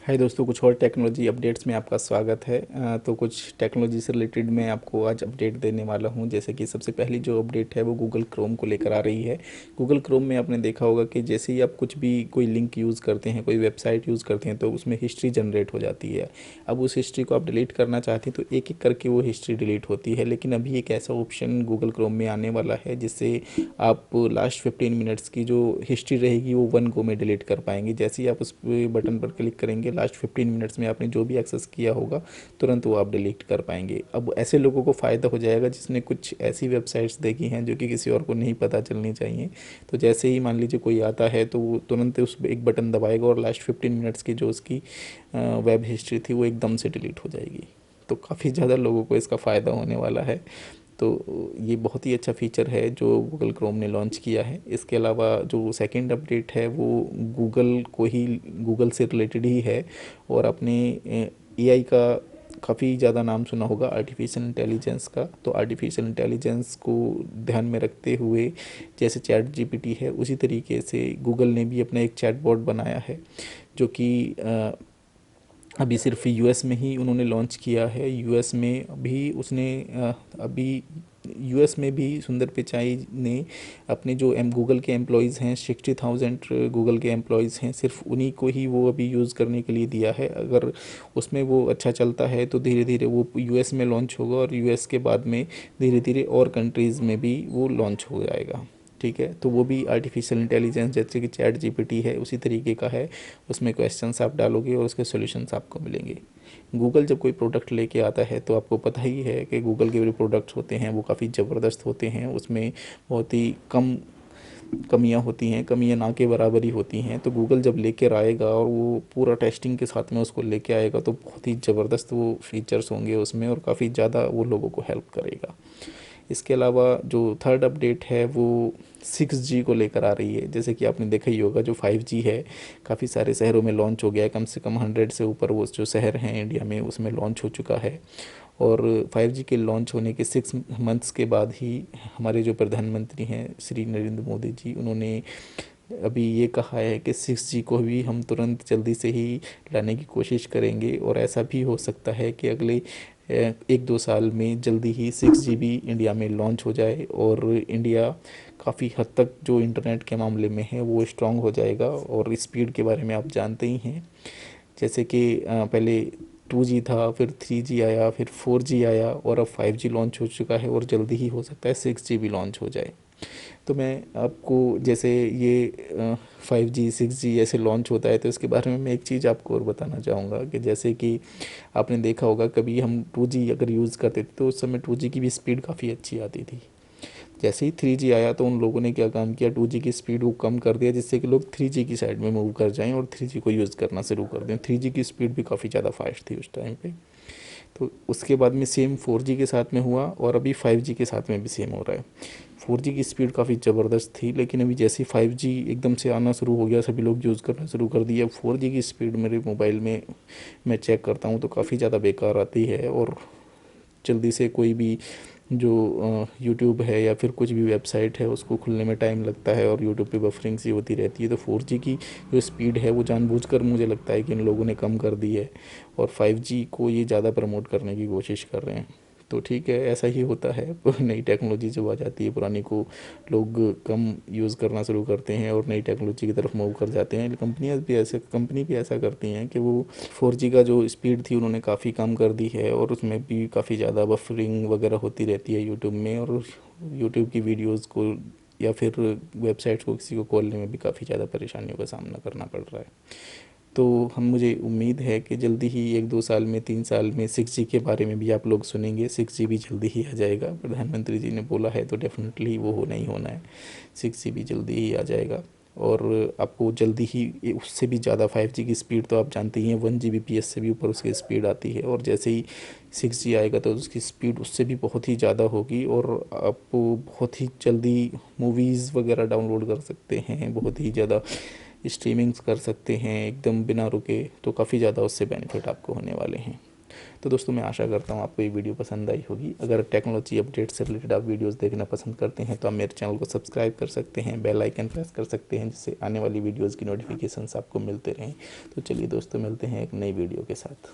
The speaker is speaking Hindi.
हाय दोस्तों, कुछ और टेक्नोलॉजी अपडेट्स में आपका स्वागत है। तो कुछ टेक्नोलॉजी से रिलेटेड मैं आपको आज अपडेट देने वाला हूं। जैसे कि सबसे पहली जो अपडेट है वो गूगल क्रोम को लेकर आ रही है। गूगल क्रोम में आपने देखा होगा कि जैसे ही आप कुछ भी कोई लिंक यूज़ करते हैं, कोई वेबसाइट यूज़ करते हैं, तो उसमें हिस्ट्री जनरेट हो जाती है। अब उस हिस्ट्री को आप डिलीट करना चाहते हैं तो एक एक करके वो हिस्ट्री डिलीट होती है। लेकिन अभी एक ऐसा ऑप्शन गूगल क्रोम में आने वाला है जिससे आप लास्ट 15 मिनट्स की जो हिस्ट्री रहेगी वो वन गो में डिलीट कर पाएंगे। जैसे ही आप उस बटन पर क्लिक करेंगे, लास्ट 15 मिनट्स में आपने जो भी एक्सेस किया होगा तुरंत वो आप डिलीट कर पाएंगे। अब ऐसे लोगों को फ़ायदा हो जाएगा जिसने कुछ ऐसी वेबसाइट्स देखी हैं जो कि किसी और को नहीं पता चलनी चाहिए। तो जैसे ही मान लीजिए कोई आता है तो वो तुरंत उस एक बटन दबाएगा और लास्ट 15 मिनट्स की जो उसकी वेब हिस्ट्री थी वो एकदम से डिलीट हो जाएगी। तो काफ़ी ज़्यादा लोगों को इसका फ़ायदा होने वाला है। तो ये बहुत ही अच्छा फीचर है जो गूगल क्रोम ने लॉन्च किया है। इसके अलावा जो सेकंड अपडेट है वो गूगल को ही, गूगल से रिलेटेड ही है। और आपने एआई का काफ़ी ज़्यादा नाम सुना होगा, आर्टिफिशियल इंटेलिजेंस का। तो आर्टिफिशियल इंटेलिजेंस को ध्यान में रखते हुए जैसे चैट जीपीटी है उसी तरीके से गूगल ने भी अपना एक चैटबॉट बनाया है जो कि अभी सिर्फ यूएस में ही उन्होंने लॉन्च किया है। यूएस में भी उसने अभी यूएस में भी सुंदर पिचाई ने अपने जो गूगल के एम्प्लॉयज़ हैं, 60,000 गूगल के एम्प्लॉयज़ हैं, सिर्फ उन्हीं को ही वो अभी यूज़ करने के लिए दिया है। अगर उसमें वो अच्छा चलता है तो धीरे धीरे वो यूएस में लॉन्च होगा और यूएस के बाद में धीरे धीरे और कंट्रीज़ में भी वो लॉन्च हो जाएगा। ठीक है, तो वो भी आर्टिफिशियल इंटेलिजेंस जैसे कि चैट जीपीटी है उसी तरीके का है। उसमें क्वेश्चंस आप डालोगे और उसके सॉल्यूशंस आपको मिलेंगे। गूगल जब कोई प्रोडक्ट लेके आता है तो आपको पता ही है कि गूगल के जो प्रोडक्ट्स होते हैं वो काफ़ी ज़बरदस्त होते हैं। उसमें बहुत ही कम कमियां होती हैं, कमियां ना के बराबर ही होती हैं। तो गूगल जब लेकर आएगा और वो पूरा टेस्टिंग के साथ में उसको लेके आएगा तो बहुत ही ज़बरदस्त वो फीचर्स होंगे उसमें और काफ़ी ज़्यादा वो लोगों को हेल्प करेगा। इसके अलावा जो थर्ड अपडेट है वो 6G को लेकर आ रही है। जैसे कि आपने देखा ही होगा जो 5G है काफ़ी सारे शहरों में लॉन्च हो गया है। कम से कम 100 से ऊपर वो जो शहर हैं इंडिया में उसमें लॉन्च हो चुका है। और 5G के लॉन्च होने के 6 मंथ्स के बाद ही हमारे जो प्रधानमंत्री हैं श्री नरेंद्र मोदी जी, उन्होंने अभी ये कहा है कि 6G को भी हम तुरंत जल्दी से ही लाने की कोशिश करेंगे। और ऐसा भी हो सकता है कि अगले 1-2 साल में जल्दी ही 6G भी इंडिया में लॉन्च हो जाए और इंडिया काफ़ी हद तक जो इंटरनेट के मामले में है वो स्ट्रांग हो जाएगा। और स्पीड के बारे में आप जानते ही हैं, जैसे कि पहले 2G था, फिर 3G आया, फिर 4G आया और अब 5G लॉन्च हो चुका है और जल्दी ही हो सकता है 6G भी लॉन्च हो जाए। तो मैं आपको जैसे ये 5G 6G ऐसे लॉन्च होता है तो इसके बारे में मैं एक चीज़ आपको और बताना चाहूँगा कि जैसे कि आपने देखा होगा कभी हम 2G अगर यूज़ करते थे तो उस समय 2G की भी स्पीड काफ़ी अच्छी आती थी। जैसे ही 3G आया तो उन लोगों ने क्या काम किया, 2G की स्पीड को कम कर दिया जिससे कि लोग 3G की साइड में मूव कर जाएं और 3G को यूज़ करना शुरू कर दें। 3G की स्पीड भी काफ़ी ज़्यादा फास्ट थी उस टाइम पे। तो उसके बाद में सेम 4G के साथ में हुआ और अभी 5G के साथ में भी सेम हो रहा है। 4G की स्पीड काफ़ी ज़बरदस्त थी लेकिन अभी जैसे ही 5G एकदम से आना शुरू हो गया, सभी लोग यूज़ करना शुरू कर दिया। 4G की स्पीड मेरे मोबाइल में मैं चेक करता हूँ तो काफ़ी ज़्यादा बेकार आती है और जल्दी से कोई भी जो यूट्यूब है या फिर कुछ भी वेबसाइट है उसको खुलने में टाइम लगता है और यूट्यूब पे बफरिंग सी होती रहती है। तो 4G की जो स्पीड है वो जानबूझकर मुझे लगता है कि इन लोगों ने कम कर दी है और 5G को ये ज़्यादा प्रमोट करने की कोशिश कर रहे हैं। तो ठीक है, ऐसा ही होता है। नई टेक्नोलॉजी जब आ जाती है पुरानी को लोग कम यूज़ करना शुरू करते हैं और नई टेक्नोलॉजी की तरफ मूव कर जाते हैं। कंपनी भी ऐसा करती हैं कि वो 4G का जो स्पीड थी उन्होंने काफ़ी कम कर दी है और उसमें भी काफ़ी ज़्यादा बफरिंग वगैरह होती रहती है यूट्यूब में। और यूट्यूब की वीडियोज़ को या फिर वेबसाइट्स को किसी को खोलने में भी काफ़ी ज़्यादा परेशानियों का सामना करना पड़ रहा है। तो हम मुझे उम्मीद है कि जल्दी ही 1-2 साल में 3 साल में 6G के बारे में भी आप लोग सुनेंगे। 6G भी जल्दी ही आ जाएगा, प्रधानमंत्री जी ने बोला है तो डेफिनेटली वो होना ही होना है। 6G भी जल्दी ही आ जाएगा और आपको जल्दी ही उससे भी ज़्यादा 5G की स्पीड तो आप जानते ही हैं, 1 Gbps से भी ऊपर उसकी स्पीड आती है। और जैसे ही 6G आएगा तो उसकी स्पीड उससे भी बहुत ही ज़्यादा होगी और आप बहुत ही जल्दी मूवीज़ वगैरह डाउनलोड कर सकते हैं, बहुत ही ज़्यादा स्ट्रीमिंग्स कर सकते हैं एकदम बिना रुके। तो काफ़ी ज़्यादा उससे बेनिफिट आपको होने वाले हैं। तो दोस्तों मैं आशा करता हूँ आपको ये वीडियो पसंद आई होगी। अगर टेक्नोलॉजी अपडेट से रिलेटेड आप वीडियोस देखना पसंद करते हैं तो आप मेरे चैनल को सब्सक्राइब कर सकते हैं, बेल आइकन प्रेस कर सकते हैं, जिससे आने वाली वीडियोस की नोटिफिकेशंस आपको मिलते रहें। तो चलिए दोस्तों, मिलते हैं एक नई वीडियो के साथ।